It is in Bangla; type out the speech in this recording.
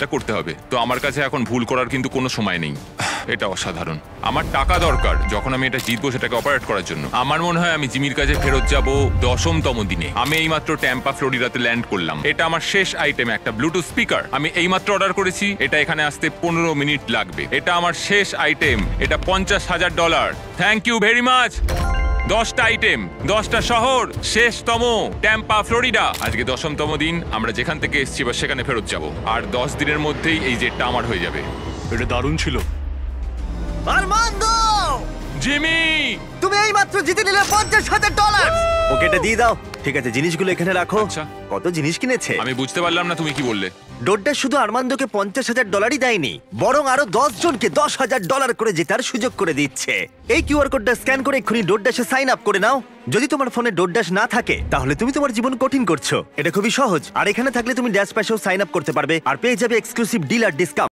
এটা করতে হবে। তো আমার কাছে এখন ভুল করার কিন্তু কোনো সময় নেই। এটা অসাধারণ। আমার টাকা দরকার যখন আমি এটা জিতবো সেটাকে অপারেট করার জন্য। আমার মনে হয় আমি জিমির কাছে ফেরত যাব 10তম দিনে। আমি এইমাত্র ট্যাম্পা ফ্লোরিডাতে ল্যান্ড করলাম। এটা আমার শেষ আইটেম, একটা ব্লুটুথ স্পিকার। আমি এইমাত্র অর্ডার করেছি, এটা এখানে আসতে 15 মিনিট লাগবে। এটা আমার শেষ আইটেম, এটা $50,000। Thank you very much. 10টা আইটেম, 10টা শহর, শেষতম ট্যাম্পা ফ্লোরিডা। আজকে 10তম দিন, আমরা যেখান থেকে এসেছি বা সেখানে ফেরত যাব। আর 10 দিনের মধ্যেই এই জেটটা আমার হয়ে যাবে। এটা দারুণ ছিল। আরমান্দো, জিমি, তুমি এইমাত্র জিতে নিলে $50,000। ওকে এটা দিয়ে দাও। ঠিক আছে, জিনিসগুলো এখানে রাখো। আচ্ছা। কত জিনিস কিনেছে? আমি বুঝতে পারলাম না তুমি কি বললে। ডোড্ডা শুধু আরমান্দোকে $50,000ই দেয়নি, বরং আরো 10 জনকে $10,000 করে জেতার সুযোগ করে দিচ্ছে। এই কিউআর কোডটা স্ক্যান করে এক্ষুনি ডোড্ডাসে সাইন আপ করে নাও। যদি তোমার ফোনে ডোড্ডাস না থাকে তাহলে তুমি তোমার জীবন কঠিন করছো। এটা খুবই সহজ। আর এখানে থাকলে তুমি ড্যাশ প্যাশেও সাইন আপ করতে পারবে আর পেয়ে যাবে এক্সক্লুসিভ ডিল আর ডিসকাউন্ট।